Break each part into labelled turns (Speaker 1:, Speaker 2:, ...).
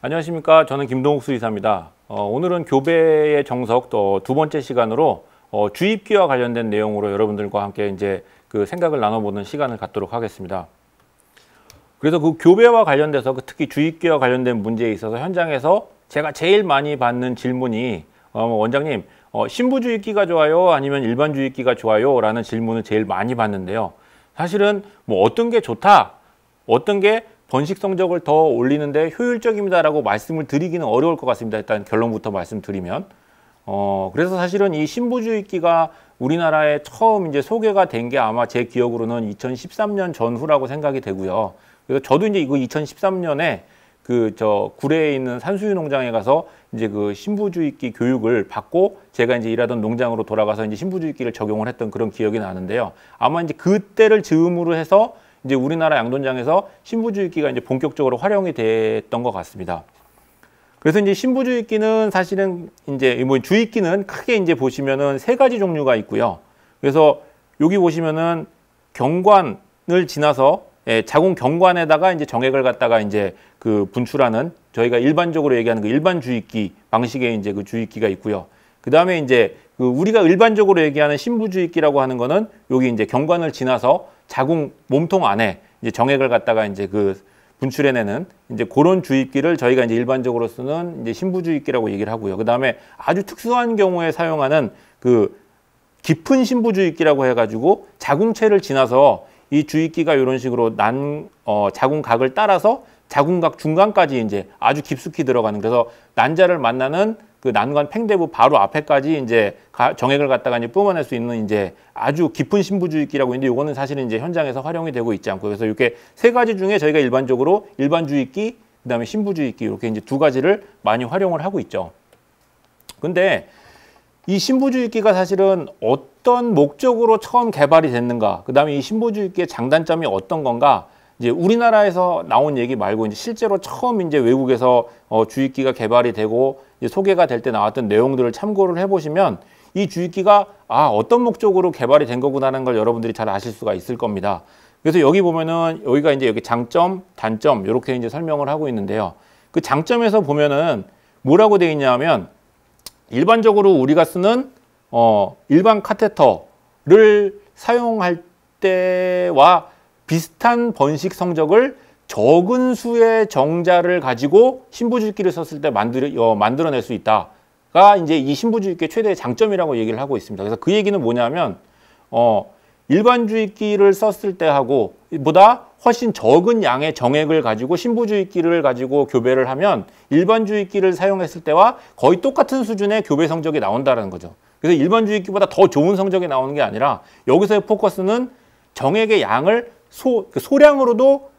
Speaker 1: 안녕하십니까. 저는 김동욱 수의사입니다. 오늘은 교배의 정석 또 두 번째 시간으로 주입기와 관련된 내용으로 여러분들과 함께 이제 그 생각을 나눠보는 시간을 갖도록 하겠습니다. 그래서 그 교배와 관련돼서 특히 주입기와 관련된 문제에 있어서 현장에서 제가 제일 많이 받는 질문이 원장님 신부주입기가 좋아요? 아니면 일반주입기가 좋아요? 라는 질문을 제일 많이 받는데요. 사실은 뭐 어떤 게 좋다, 어떤 게 번식 성적을 더 올리는데 효율적입니다라고 말씀을 드리기는 어려울 것 같습니다. 일단 결론부터 말씀드리면. 그래서 사실은 이 신부주입기가 우리나라에 처음 이제 소개가 된 게 아마 제 기억으로는 2013년 전후라고 생각이 되고요. 그래서 저도 이제 이거 2013년에 구례에 있는 산수유 농장에 가서 이제 그 신부주입기 교육을 받고 제가 이제 일하던 농장으로 돌아가서 이제 신부주입기를 적용을 했던 그런 기억이 나는데요. 아마 이제 그때를 즈음으로 해서 이제 우리나라 양돈장에서 신부주입기가 이제 본격적으로 활용이 됐던 것 같습니다. 그래서 이제 신부주입기는 사실은 이제 뭐 주입기는 크게 이제 보시면은 세 가지 종류가 있고요. 그래서 여기 보시면은 경관을 지나서 자궁 경관에다가 이제 정액을 갖다가 이제 그 분출하는 저희가 일반적으로 얘기하는 그 일반 주입기 방식의 이제 그 주입기가 있고요. 그 다음에 이제 그 우리가 일반적으로 얘기하는 신부주입기라고 하는 거는 여기 이제 경관을 지나서 자궁 몸통 안에 이제 정액을 갖다가 이제 그 분출해내는 이제 그런 주입기를 저희가 이제 일반적으로 쓰는 이제 신부주입기라고 얘기를 하고요. 그 다음에 아주 특수한 경우에 사용하는 그 깊은 신부주입기라고 해가지고 자궁체를 지나서 이 주입기가 이런 식으로 자궁각을 따라서 자궁각 중간까지 이제 아주 깊숙이 들어가는, 그래서 난자를 만나는 그 난관 팽대부 바로 앞에까지 이제 정액을 갖다가 이제 뿜어낼 수 있는 이제 아주 깊은 신부주입기라고 있는데, 요거는 사실은 이제 현장에서 활용이 되고 있지 않고, 그래서 이렇게 세 가지 중에 저희가 일반적으로 일반주입기, 그다음에 신부주입기 이렇게 이제 두 가지를 많이 활용을 하고 있죠. 근데 이 신부주입기가 사실은 어떤 목적으로 처음 개발이 됐는가, 그다음에 이 신부주입기의 장단점이 어떤 건가, 이제 우리나라에서 나온 얘기 말고 이제 실제로 처음 이제 외국에서 주입기가 개발이 되고 이제 소개가 될 때 나왔던 내용들을 참고를 해보시면 이 주입기가 어떤 목적으로 개발이 된 거구나라는 걸 여러분들이 잘 아실 수가 있을 겁니다. 그래서 여기 보면은 여기가 이제 여기 장점, 단점 이렇게 이제 설명을 하고 있는데요. 그 장점에서 보면은 뭐라고 되어 있냐면 일반적으로 우리가 쓰는 일반 카테터를 사용할 때와 비슷한 번식 성적을 적은 수의 정자를 가지고 신부주입기를 썼을 때 만들어낼 수 있다가 이제 이 신부주입기의 최대의 장점이라고 얘기를 하고 있습니다. 그래서 그 얘기는 뭐냐면 일반 주입기를 썼을 때 하고 보다 훨씬 적은 양의 정액을 가지고 신부주입기를 가지고 교배를 하면 일반 주입기를 사용했을 때와 거의 똑같은 수준의 교배 성적이 나온다는 거죠. 그래서 일반 주입기보다 더 좋은 성적이 나오는 게 아니라 여기서의 포커스는 정액의 양을 소량으로도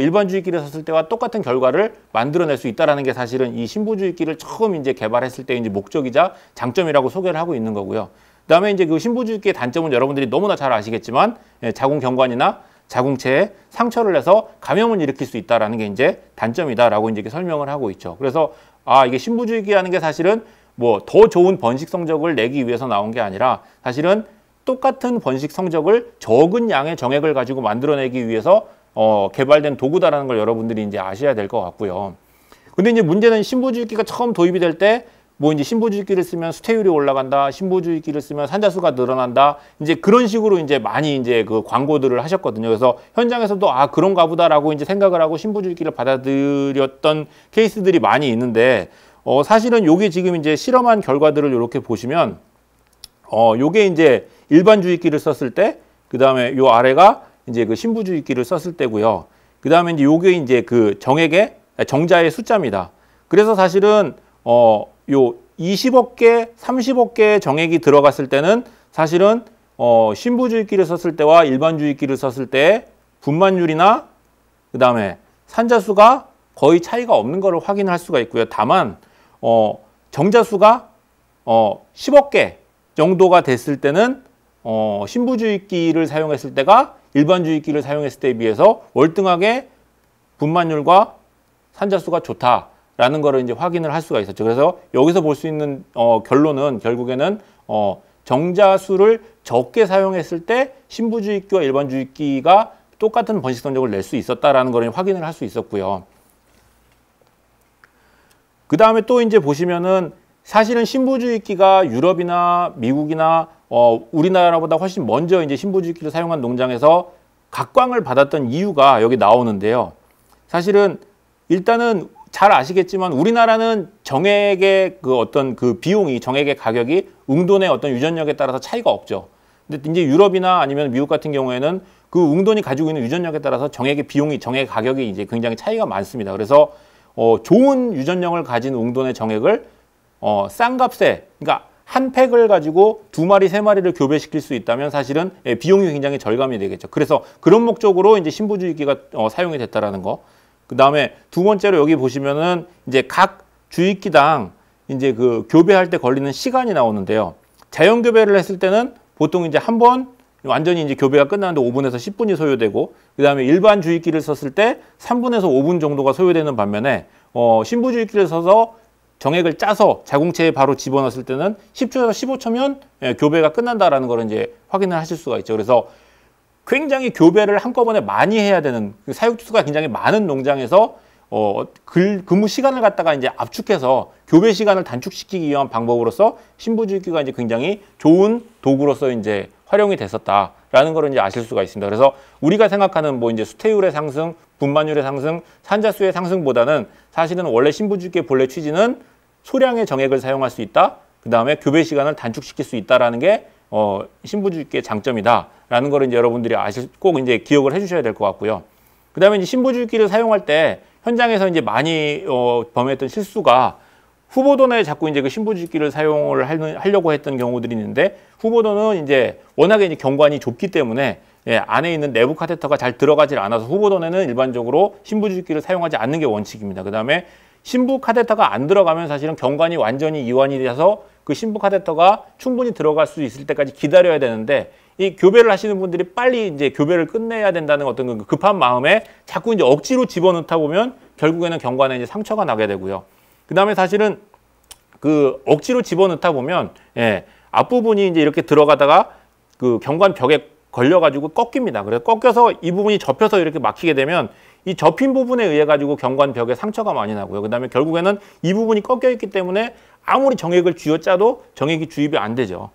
Speaker 1: 일반 주입기를 썼을 때와 똑같은 결과를 만들어낼 수 있다는 게 사실은 이 신부주입기를 처음 이제 개발했을 때 이제 목적이자 장점이라고 소개를 하고 있는 거고요. 그다음에 이제 그 신부주입기의 단점은 여러분들이 너무나 잘 아시겠지만 자궁 경관이나 자궁체에 상처를 내서 감염을 일으킬 수 있다는 게 이제 단점이다라고 이제 설명을 하고 있죠. 그래서 이게 신부주입기라는 게 사실은 뭐 더 좋은 번식 성적을 내기 위해서 나온 게 아니라 사실은 똑같은 번식 성적을 적은 양의 정액을 가지고 만들어내기 위해서 개발된 도구다라는 걸 여러분들이 이제 아셔야 될 것 같고요. 근데 이제 문제는 신부주입기가 처음 도입이 될 때 뭐 이제 신부주입기를 쓰면 수태율이 올라간다, 신부주입기를 쓰면 산자수가 늘어난다, 이제 그런 식으로 이제 많이 이제 그 광고들을 하셨거든요. 그래서 현장에서도 그런가 보다라고 이제 생각을 하고 신부주입기를 받아들였던 케이스들이 많이 있는데 사실은 요게 지금 이제 실험한 결과들을 이렇게 보시면 요게 이제 일반 주입기를 썼을 때, 그 다음에 요 아래가 이제 그 신부주입기를 썼을 때고요. 그 다음에 이제 요게 이제 그 정자의 숫자입니다. 그래서 사실은 요 20억 개, 30억 개의 정액이 들어갔을 때는 사실은 신부주입기를 썼을 때와 일반 주입기를 썼을 때 분만율이나 그 다음에 산자수가 거의 차이가 없는 것을 확인할 수가 있고요. 다만 정자수가 10억 개 정도가 됐을 때는 신부주입기를 사용했을 때가 일반 주입기를 사용했을 때에 비해서 월등하게 분만율과 산자수가 좋다라는 거를 이제 확인을 할 수가 있었죠. 그래서 여기서 볼 수 있는 결론은 결국에는 정자수를 적게 사용했을 때 신부주입기와 일반 주입기가 똑같은 번식 성적을 낼 수 있었다라는 걸 확인을 할 수 있었고요. 그 다음에 또 이제 보시면은 사실은 신부주입기가 유럽이나 미국이나 우리나라보다 훨씬 먼저 이제 신부주입기를 사용한 농장에서 각광을 받았던 이유가 여기 나오는데요. 사실은 일단은 잘 아시겠지만 우리나라는 정액의 그 어떤 그 비용이, 정액의 가격이 웅돈의 어떤 유전력에 따라서 차이가 없죠. 근데 이제 유럽이나 아니면 미국 같은 경우에는 그 웅돈이 가지고 있는 유전력에 따라서 정액의 비용이, 정액 가격이 이제 굉장히 차이가 많습니다. 그래서 좋은 유전력을 가진 웅돈의 정액을 싼 값에, 그러니까 한 팩을 가지고 2마리, 3마리를 교배시킬 수 있다면 사실은 비용이 굉장히 절감이 되겠죠. 그래서 그런 목적으로 이제 신부주입기가 사용이 됐다라는 거. 그 다음에 두 번째로 여기 보시면은 이제 각 주입기당 이제 그 교배할 때 걸리는 시간이 나오는데요. 자연 교배를 했을 때는 보통 이제 한 번 완전히 이제 교배가 끝나는데 5분에서 10분이 소요되고, 그 다음에 일반 주입기를 썼을 때 3분에서 5분 정도가 소요되는 반면에 신부주입기를 써서 정액을 짜서 자궁체에 바로 집어넣었을 때는 10초에서 15초면 교배가 끝난다라는 걸 이제 확인을 하실 수가 있죠. 그래서 굉장히 교배를 한꺼번에 많이 해야 되는, 사육수가 굉장히 많은 농장에서 근무 시간을 갖다가 이제 압축해서 교배 시간을 단축시키기 위한 방법으로서 신부주입기가 이제 굉장히 좋은 도구로서 이제 활용이 됐었다라는 걸 이제 아실 수가 있습니다. 그래서 우리가 생각하는 뭐 이제 수태율의 상승, 분만율의 상승, 산자수의 상승보다는 사실은 원래 신부주입기의 본래 취지는 소량의 정액을 사용할 수 있다. 그 다음에 교배 시간을 단축시킬 수 있다라는 게 신부주입기의 장점이다라는 걸 이제 여러분들이 꼭 이제 기억을 해주셔야 될 것 같고요. 그 다음에 이제 신부주입기를 사용할 때 현장에서 이제 많이 범했던 실수가 후보돈에 자꾸 이제 그 신부주입기를 사용을 하려고 했던 경우들이 있는데, 후보돈은 이제 워낙에 이제 경관이 좁기 때문에 안에 있는 내부 카테터가 잘 들어가질 않아서 후보돈에는 일반적으로 신부주입기를 사용하지 않는 게 원칙입니다. 그 다음에 신부 카테터가 안 들어가면 사실은 경관이 완전히 이완이 돼서 그 신부 카테터가 충분히 들어갈 수 있을 때까지 기다려야 되는데, 이 교배를 하시는 분들이 빨리 이제 교배를 끝내야 된다는 어떤 그 급한 마음에 자꾸 이제 억지로 집어넣다 보면 결국에는 경관에 이제 상처가 나게 되고요. 그 다음에 사실은 그 억지로 집어넣다 보면 앞부분이 이제 이렇게 들어가다가 그 경관 벽에 걸려가지고 꺾입니다. 그래서 꺾여서 이 부분이 접혀서 이렇게 막히게 되면 이 접힌 부분에 의해 가지고 경관 벽에 상처가 많이 나고요. 그 다음에 결국에는 이 부분이 꺾여 있기 때문에 아무리 정액을 쥐어짜도 정액이 주입이 안 되죠.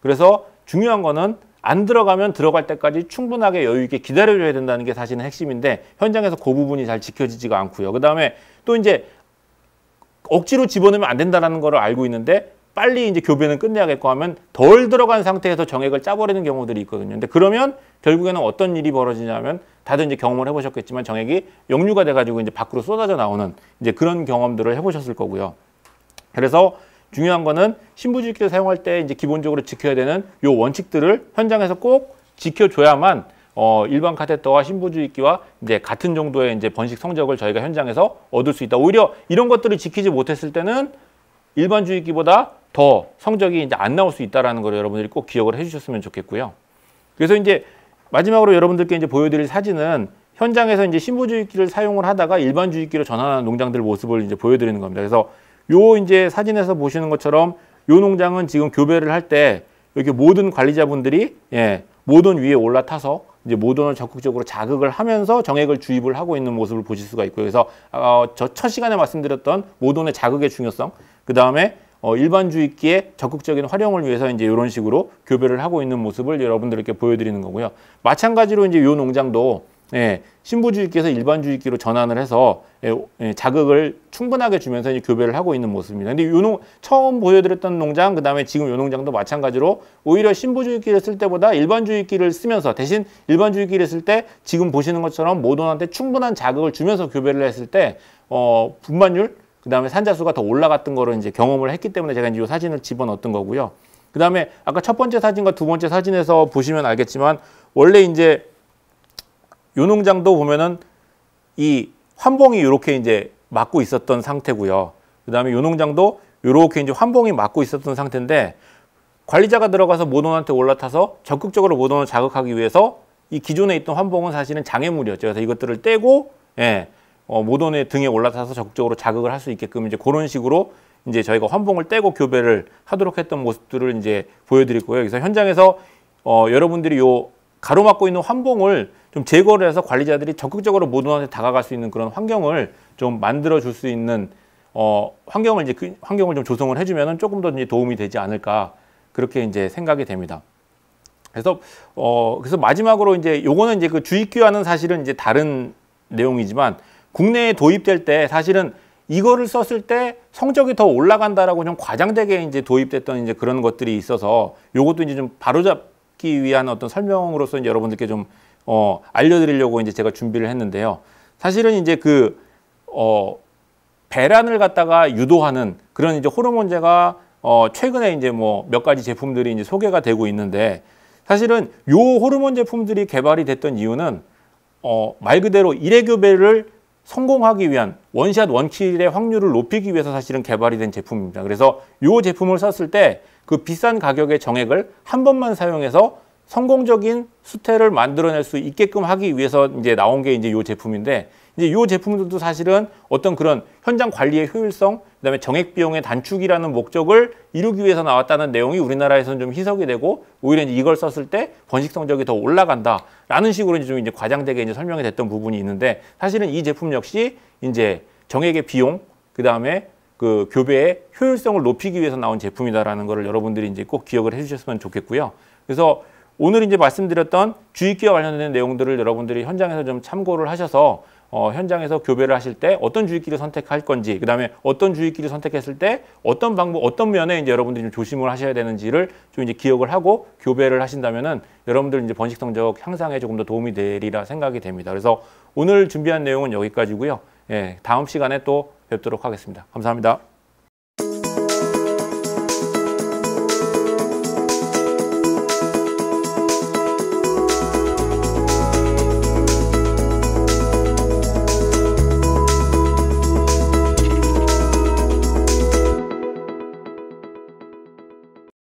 Speaker 1: 그래서 중요한 거는 안 들어가면 들어갈 때까지 충분하게 여유 있게 기다려줘야 된다는 게 사실은 핵심인데, 현장에서 그 부분이 잘 지켜지지가 않고요. 그 다음에 또 이제 억지로 집어넣으면 안 된다는 걸 알고 있는데 빨리 이제 교배는 끝내야겠고 하면 덜 들어간 상태에서 정액을 짜버리는 경우들이 있거든요. 근데 그러면 결국에는 어떤 일이 벌어지냐면, 다들 이제 경험을 해보셨겠지만 정액이 역류가 돼가지고 이제 밖으로 쏟아져 나오는 이제 그런 경험들을 해보셨을 거고요. 그래서 중요한 거는 신부주입기를 사용할 때 이제 기본적으로 지켜야 되는 요 원칙들을 현장에서 꼭 지켜줘야만 일반 카테터와 신부주입기와 이제 같은 정도의 이제 번식 성적을 저희가 현장에서 얻을 수 있다. 오히려 이런 것들을 지키지 못했을 때는 일반 주입기보다 더 성적이 이제 안 나올 수 있다라는 걸 여러분들이 꼭 기억을 해주셨으면 좋겠고요. 그래서 이제 마지막으로 여러분들께 이제 보여드릴 사진은 현장에서 이제 신부주입기를 사용을 하다가 일반 주입기로 전환하는 농장들 모습을 이제 보여드리는 겁니다. 그래서 요 이제 사진에서 보시는 것처럼 요 농장은 지금 교배를 할 때 이렇게 모든 관리자분들이 모돈 위에 올라타서 이제 모돈을 적극적으로 자극을 하면서 정액을 주입을 하고 있는 모습을 보실 수가 있고요. 그래서 저 첫 시간에 말씀드렸던 모돈의 자극의 중요성, 그 다음에 일반 주입기의 적극적인 활용을 위해서 이제 이런 식으로 교배를 하고 있는 모습을 여러분들께 보여드리는 거고요. 마찬가지로 이제 요 농장도 신부주입기에서 일반주입기로 전환을 해서 자극을 충분하게 주면서 이제 교배를 하고 있는 모습입니다. 근데 처음 보여드렸던 농장, 그 다음에 지금 요 농장도 마찬가지로 오히려 신부주입기를 쓸 때보다 일반주입기를 쓰면서, 대신 일반주입기를 쓸 때 지금 보시는 것처럼 모돈한테 충분한 자극을 주면서 교배를 했을 때 분만율, 그 다음에 산자수가 더 올라갔던 거를 이제 경험을 했기 때문에 제가 이제 이 사진을 집어넣었던 거고요. 그 다음에 아까 첫 번째 사진과 두 번째 사진에서 보시면 알겠지만, 원래 이제 요 농장도 보면은 이 환봉이 이렇게 이제 막고 있었던 상태고요. 그 다음에 요 농장도 이렇게 이제 환봉이 막고 있었던 상태인데, 관리자가 들어가서 모돈한테 올라타서 적극적으로 모돈을 자극하기 위해서 이 기존에 있던 환봉은 사실은 장애물이었죠. 그래서 이것들을 떼고 모돈의 등에 올라타서 적극적으로 자극을 할 수 있게끔 이제 그런 식으로 이제 저희가 환봉을 떼고 교배를 하도록 했던 모습들을 이제 보여드릴 거예요. 그래서 현장에서 여러분들이 요 가로막고 있는 환봉을 좀 제거를 해서 관리자들이 적극적으로 모돈한테 다가갈 수 있는 그런 환경을 좀 만들어 줄 수 있는 환경을 좀 조성을 해주면은 조금 더 이제 도움이 되지 않을까 그렇게 이제 생각이 됩니다. 그래서 마지막으로 이제 요거는 이제 그 주입기와는 사실은 이제 다른 내용이지만 국내에 도입될 때 사실은 이거를 썼을 때 성적이 더 올라간다라고 좀 과장되게 이제 도입됐던 이제 그런 것들이 있어서 요것도 이제 좀 바로잡기 위한 어떤 설명으로서 이제 여러분들께 좀 알려드리려고 이제 제가 준비를 했는데요. 사실은 이제 배란을 갖다가 유도하는 그런 이제 호르몬제가 최근에 이제 뭐 몇 가지 제품들이 이제 소개가 되고 있는데 사실은 요 호르몬 제품들이 개발이 됐던 이유는 말 그대로 일회교배를 성공하기 위한 원샷 원킬의 확률을 높이기 위해서 사실은 개발이 된 제품입니다. 그래서 요 제품을 썼을 때 그 비싼 가격의 정액을 한 번만 사용해서 성공적인 수태를 만들어낼 수 있게끔 하기 위해서 이제 나온 게 이제 요 제품인데 이제 요 제품들도 사실은 어떤 그런 현장 관리의 효율성, 그다음에 정액 비용의 단축이라는 목적을 이루기 위해서 나왔다는 내용이 우리나라에서는 좀 희석이 되고 오히려 이제 이걸 썼을 때 번식 성적이 더 올라간다라는 식으로 이제 좀 이제 과장되게 이제 설명이 됐던 부분이 있는데 사실은 이 제품 역시 이제 정액의 비용, 그다음에 그 교배의 효율성을 높이기 위해서 나온 제품이다라는 거를 여러분들이 이제 꼭 기억을 해주셨으면 좋겠고요. 그래서 오늘 이제 말씀드렸던 주입기와 관련된 내용들을 여러분들이 현장에서 좀 참고를 하셔서 현장에서 교배를 하실 때 어떤 주입기를 선택할 건지, 그다음에 어떤 주입기를 선택했을 때 어떤 방법, 어떤 면에 이제 여러분들이 좀 조심을 하셔야 되는지를 좀 이제 기억을 하고 교배를 하신다면은 여러분들 이제 번식 성적 향상에 조금 더 도움이 되리라 생각이 됩니다. 그래서 오늘 준비한 내용은 여기까지고요. 예, 다음 시간에 또 뵙도록 하겠습니다. 감사합니다.